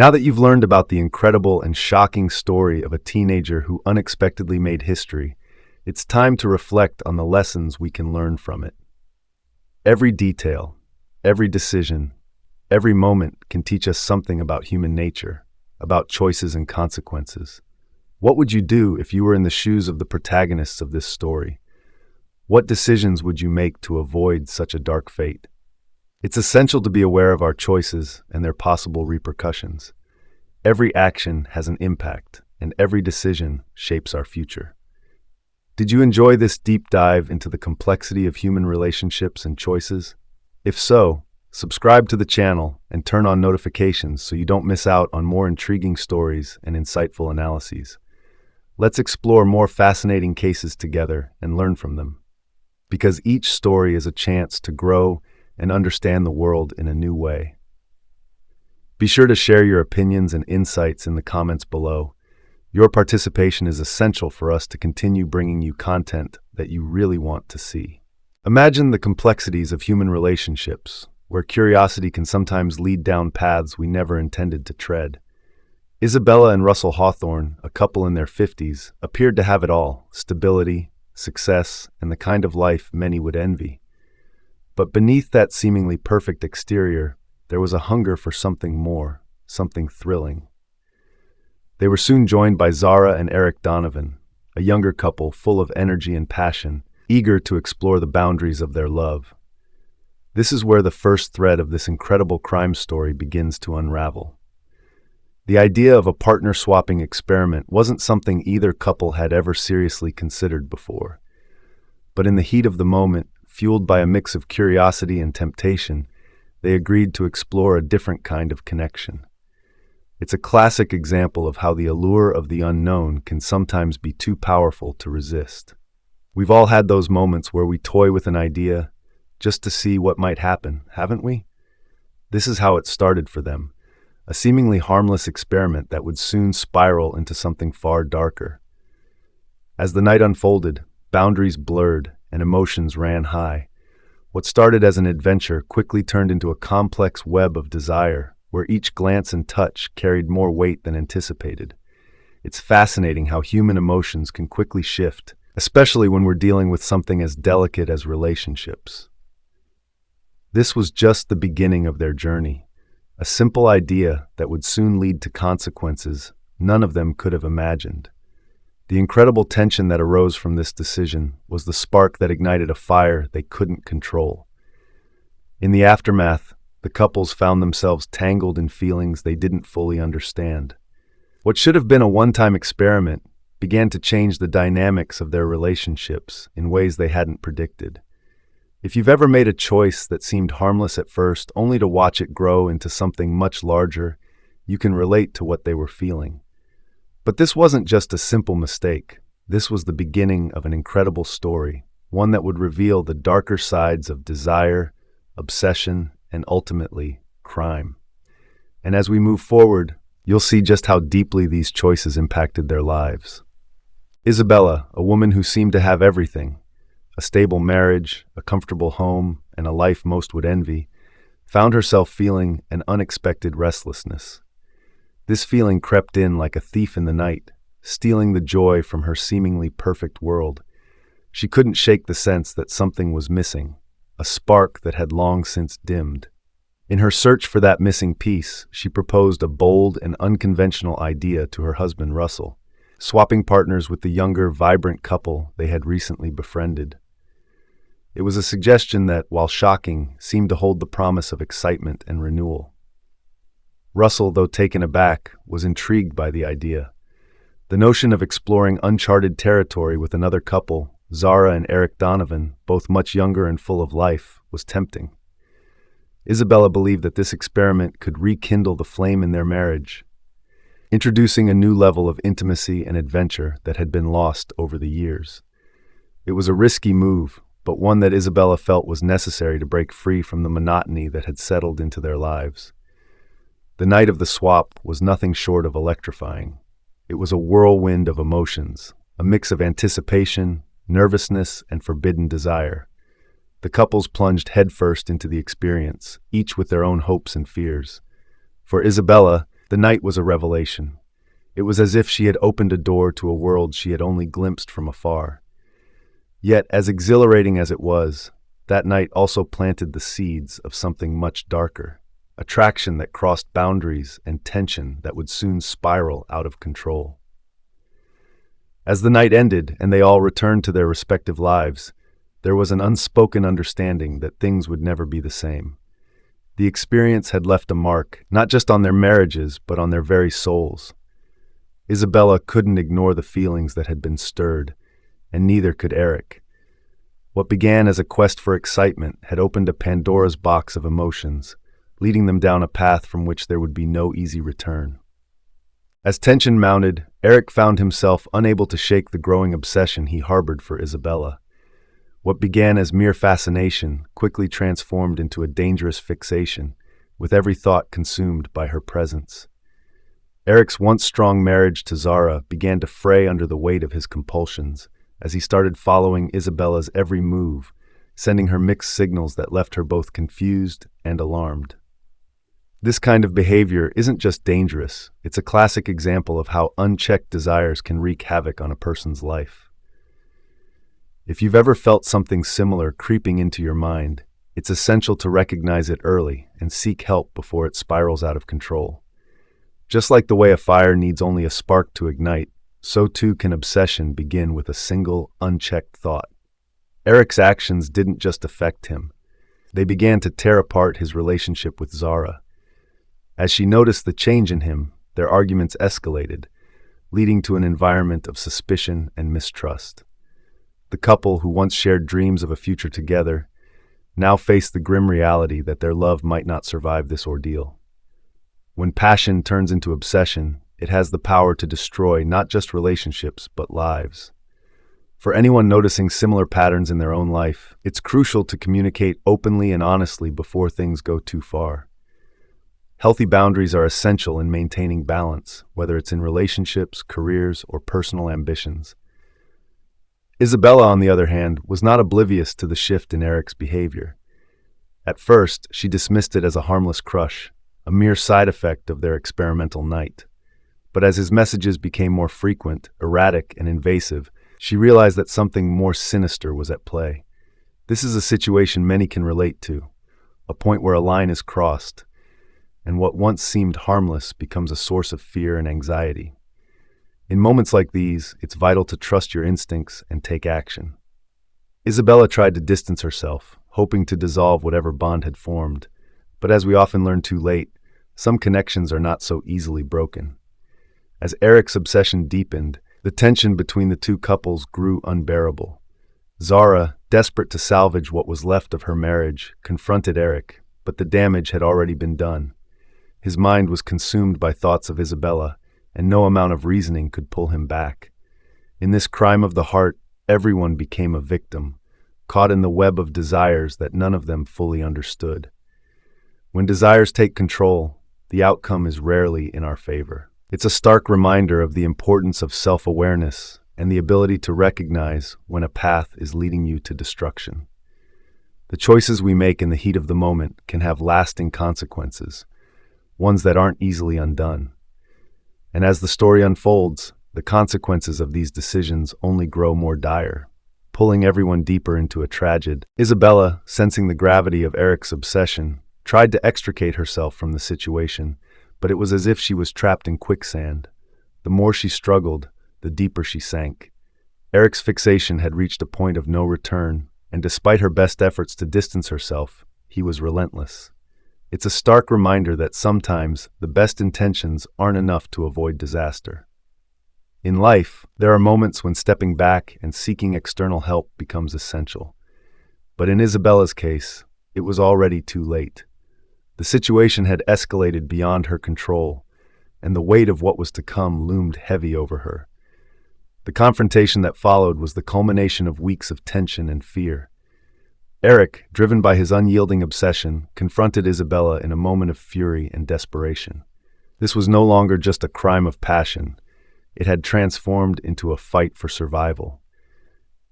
Now that you've learned about the incredible and shocking story of a teenager who unexpectedly made history, it's time to reflect on the lessons we can learn from it. Every detail, every decision, every moment can teach us something about human nature, about choices and consequences. What would you do if you were in the shoes of the protagonists of this story? What decisions would you make to avoid such a dark fate? It's essential to be aware of our choices and their possible repercussions. Every action has an impact, and every decision shapes our future. Did you enjoy this deep dive into the complexity of human relationships and choices? If so, subscribe to the channel and turn on notifications so you don't miss out on more intriguing stories and insightful analyses. Let's explore more fascinating cases together and learn from them. Because each story is a chance to grow and understand the world in a new way. Be sure to share your opinions and insights in the comments below. Your participation is essential for us to continue bringing you content that you really want to see. Imagine the complexities of human relationships, where curiosity can sometimes lead down paths we never intended to tread. Isabella and Russell Hawthorne, a couple in their 50s, appeared to have it all: stability, success, and the kind of life many would envy. But beneath that seemingly perfect exterior, there was a hunger for something more, something thrilling. They were soon joined by Zara and Eric Donovan, a younger couple full of energy and passion, eager to explore the boundaries of their love. This is where the first thread of this incredible crime story begins to unravel. The idea of a partner-swapping experiment wasn't something either couple had ever seriously considered before. But in the heat of the moment, fueled by a mix of curiosity and temptation, they agreed to explore a different kind of connection. It's a classic example of how the allure of the unknown can sometimes be too powerful to resist. We've all had those moments where we toy with an idea just to see what might happen, haven't we? This is how it started for them, a seemingly harmless experiment that would soon spiral into something far darker. As the night unfolded, boundaries blurred and emotions ran high. What started as an adventure quickly turned into a complex web of desire, where each glance and touch carried more weight than anticipated. It's fascinating how human emotions can quickly shift, especially when we're dealing with something as delicate as relationships. This was just the beginning of their journey, a simple idea that would soon lead to consequences none of them could have imagined. The incredible tension that arose from this decision was the spark that ignited a fire they couldn't control. In the aftermath, the couples found themselves tangled in feelings they didn't fully understand. What should have been a one-time experiment began to change the dynamics of their relationships in ways they hadn't predicted. If you've ever made a choice that seemed harmless at first, only to watch it grow into something much larger, you can relate to what they were feeling. But this wasn't just a simple mistake. This was the beginning of an incredible story, one that would reveal the darker sides of desire, obsession, and ultimately, crime. And as we move forward, you'll see just how deeply these choices impacted their lives. Isabella, a woman who seemed to have everything, a stable marriage, a comfortable home, and a life most would envy, found herself feeling an unexpected restlessness. This feeling crept in like a thief in the night, stealing the joy from her seemingly perfect world. She couldn't shake the sense that something was missing, a spark that had long since dimmed. In her search for that missing piece, she proposed a bold and unconventional idea to her husband Russell, swapping partners with the younger, vibrant couple they had recently befriended. It was a suggestion that, while shocking, seemed to hold the promise of excitement and renewal. Russell, though taken aback, was intrigued by the idea. The notion of exploring uncharted territory with another couple, Zara and Eric Donovan, both much younger and full of life, was tempting. Isabella believed that this experiment could rekindle the flame in their marriage, introducing a new level of intimacy and adventure that had been lost over the years. It was a risky move, but one that Isabella felt was necessary to break free from the monotony that had settled into their lives. The night of the swap was nothing short of electrifying. It was a whirlwind of emotions, a mix of anticipation, nervousness, and forbidden desire. The couples plunged headfirst into the experience, each with their own hopes and fears. For Isabella, The night was a revelation. It was as if she had opened a door to a world she had only glimpsed from afar. Yet, as exhilarating as it was, that night also planted the seeds of something much darker, attraction that crossed boundaries and tension that would soon spiral out of control. As the night ended and they all returned to their respective lives, there was an unspoken understanding that things would never be the same. The experience had left a mark, not just on their marriages, but on their very souls. Isabella couldn't ignore the feelings that had been stirred, and neither could Eric. What began as a quest for excitement had opened a Pandora's box of emotions, leading them down a path from which there would be no easy return. As tension mounted, Eric found himself unable to shake the growing obsession he harbored for Isabella. What began as mere fascination quickly transformed into a dangerous fixation, with every thought consumed by her presence. Eric's once strong marriage to Zara began to fray under the weight of his compulsions, as he started following Isabella's every move, sending her mixed signals that left her both confused and alarmed. This kind of behavior isn't just dangerous, it's a classic example of how unchecked desires can wreak havoc on a person's life. If you've ever felt something similar creeping into your mind, it's essential to recognize it early and seek help before it spirals out of control. Just like the way a fire needs only a spark to ignite, so too can obsession begin with a single, unchecked thought. Eric's actions didn't just affect him. They began to tear apart his relationship with Zara. As she noticed the change in him, their arguments escalated, leading to an environment of suspicion and mistrust. The couple, who once shared dreams of a future together, now faced the grim reality that their love might not survive this ordeal. When passion turns into obsession, it has the power to destroy not just relationships, but lives. For anyone noticing similar patterns in their own life, it's crucial to communicate openly and honestly before things go too far. Healthy boundaries are essential in maintaining balance, whether it's in relationships, careers, or personal ambitions. Isabella, on the other hand, was not oblivious to the shift in Eric's behavior. At first, she dismissed it as a harmless crush, a mere side effect of their experimental night. But as his messages became more frequent, erratic, and invasive, she realized that something more sinister was at play. This is a situation many can relate to, a point where a line is crossed, and what once seemed harmless becomes a source of fear and anxiety. In moments like these, it's vital to trust your instincts and take action. Isabella tried to distance herself, hoping to dissolve whatever bond had formed, but as we often learn too late, some connections are not so easily broken. As Eric's obsession deepened, the tension between the two couples grew unbearable. Zara, desperate to salvage what was left of her marriage, confronted Eric, but the damage had already been done. His mind was consumed by thoughts of Isabella, and no amount of reasoning could pull him back. In this crime of the heart, everyone became a victim, caught in the web of desires that none of them fully understood. When desires take control, the outcome is rarely in our favor. It's a stark reminder of the importance of self-awareness and the ability to recognize when a path is leading you to destruction. The choices we make in the heat of the moment can have lasting consequences, ones that aren't easily undone. And as the story unfolds, the consequences of these decisions only grow more dire, pulling everyone deeper into a tragedy. Isabella, sensing the gravity of Eric's obsession, tried to extricate herself from the situation, but it was as if she was trapped in quicksand. The more she struggled, the deeper she sank. Eric's fixation had reached a point of no return, and despite her best efforts to distance herself, he was relentless. It's a stark reminder that sometimes the best intentions aren't enough to avoid disaster. In life, there are moments when stepping back and seeking external help becomes essential. But in Isabella's case, it was already too late. The situation had escalated beyond her control, and the weight of what was to come loomed heavy over her. The confrontation that followed was the culmination of weeks of tension and fear. Eric, driven by his unyielding obsession, confronted Isabella in a moment of fury and desperation. This was no longer just a crime of passion. It had transformed into a fight for survival.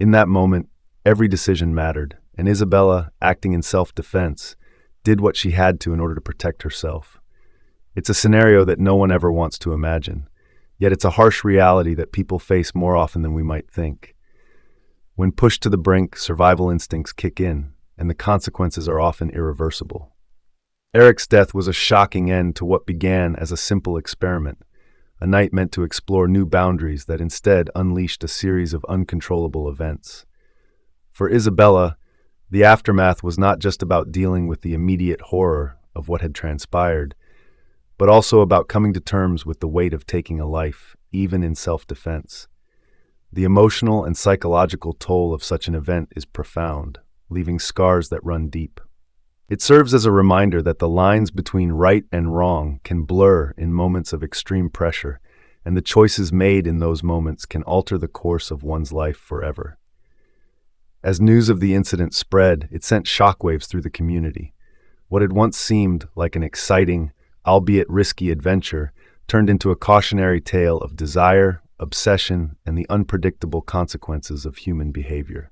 In that moment, every decision mattered, and Isabella, acting in self-defense, did what she had to in order to protect herself. It's a scenario that no one ever wants to imagine, yet it's a harsh reality that people face more often than we might think. When pushed to the brink, survival instincts kick in, and the consequences are often irreversible. Eric's death was a shocking end to what began as a simple experiment, a night meant to explore new boundaries that instead unleashed a series of uncontrollable events. For Isabella, the aftermath was not just about dealing with the immediate horror of what had transpired, but also about coming to terms with the weight of taking a life, even in self-defense. The emotional and psychological toll of such an event is profound, leaving scars that run deep. It serves as a reminder that the lines between right and wrong can blur in moments of extreme pressure, and the choices made in those moments can alter the course of one's life forever. As news of the incident spread, it sent shockwaves through the community. What had once seemed like an exciting, albeit risky adventure turned into a cautionary tale of desire, obsession, and the unpredictable consequences of human behavior.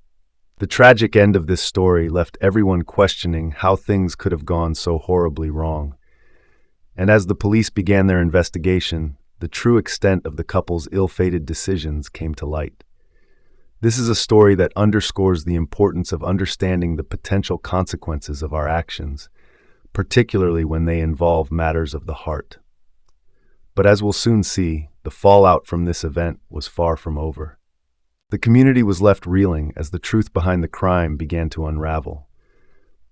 The tragic end of this story left everyone questioning how things could have gone so horribly wrong. And as the police began their investigation, the true extent of the couple's ill-fated decisions came to light. This is a story that underscores the importance of understanding the potential consequences of our actions, particularly when they involve matters of the heart. But as we'll soon see, the fallout from this event was far from over. The community was left reeling as the truth behind the crime began to unravel.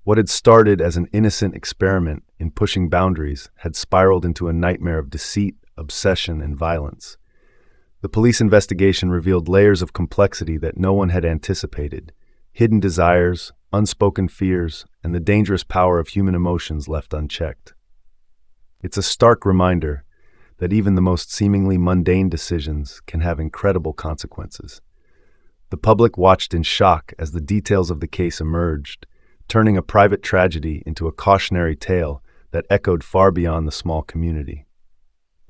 What had started as an innocent experiment in pushing boundaries had spiraled into a nightmare of deceit, obsession, and violence. The police investigation revealed layers of complexity that no one had anticipated: hidden desires, unspoken fears, and the dangerous power of human emotions left unchecked. It's a stark reminder that even the most seemingly mundane decisions can have incredible consequences. The public watched in shock as the details of the case emerged, turning a private tragedy into a cautionary tale that echoed far beyond the small community.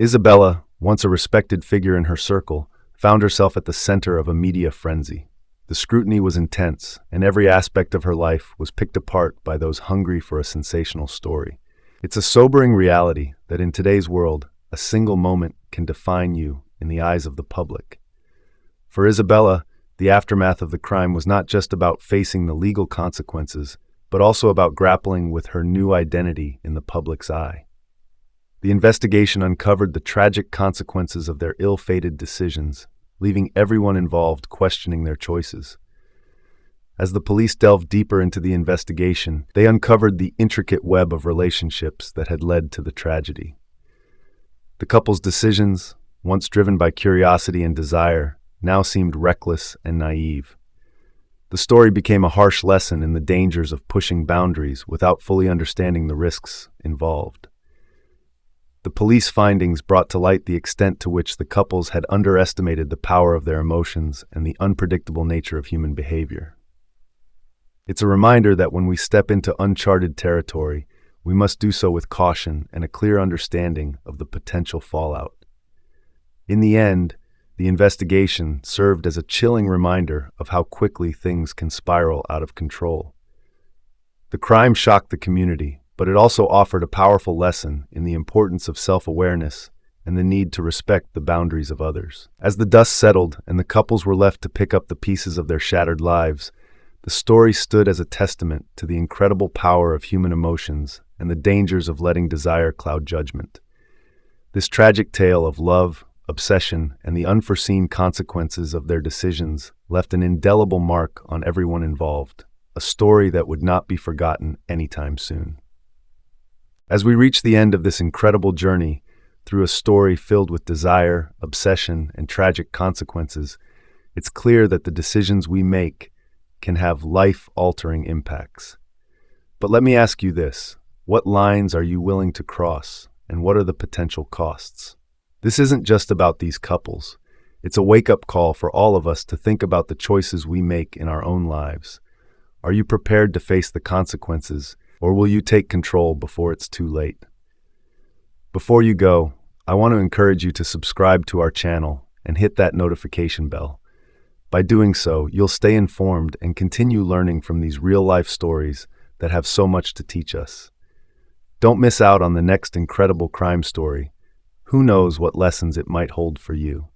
Isabella, once a respected figure in her circle, found herself at the center of a media frenzy. The scrutiny was intense, and every aspect of her life was picked apart by those hungry for a sensational story. It's a sobering reality that in today's world, a single moment can define you in the eyes of the public. For Isabella, the aftermath of the crime was not just about facing the legal consequences, but also about grappling with her new identity in the public's eye. The investigation uncovered the tragic consequences of their ill-fated decisions, leaving everyone involved questioning their choices. As the police delved deeper into the investigation, they uncovered the intricate web of relationships that had led to the tragedy. The couple's decisions, once driven by curiosity and desire, now seemed reckless and naive. The story became a harsh lesson in the dangers of pushing boundaries without fully understanding the risks involved. The police findings brought to light the extent to which the couples had underestimated the power of their emotions and the unpredictable nature of human behavior. It's a reminder that when we step into uncharted territory, we must do so with caution and a clear understanding of the potential fallout. In the end, the investigation served as a chilling reminder of how quickly things can spiral out of control. The crime shocked the community, but it also offered a powerful lesson in the importance of self-awareness and the need to respect the boundaries of others. As the dust settled and the couples were left to pick up the pieces of their shattered lives, the story stood as a testament to the incredible power of human emotions and the dangers of letting desire cloud judgment. This tragic tale of love, obsession, and the unforeseen consequences of their decisions left an indelible mark on everyone involved, a story that would not be forgotten anytime soon. As we reach the end of this incredible journey through a story filled with desire, obsession, and tragic consequences, it's clear that the decisions we make can have life-altering impacts. But let me ask you this: what lines are you willing to cross, and what are the potential costs? This isn't just about these couples. It's a wake-up call for all of us to think about the choices we make in our own lives. Are you prepared to face the consequences, or will you take control before it's too late? Before you go, I want to encourage you to subscribe to our channel and hit that notification bell. By doing so, you'll stay informed and continue learning from these real-life stories that have so much to teach us. Don't miss out on the next incredible crime story. Who knows what lessons it might hold for you?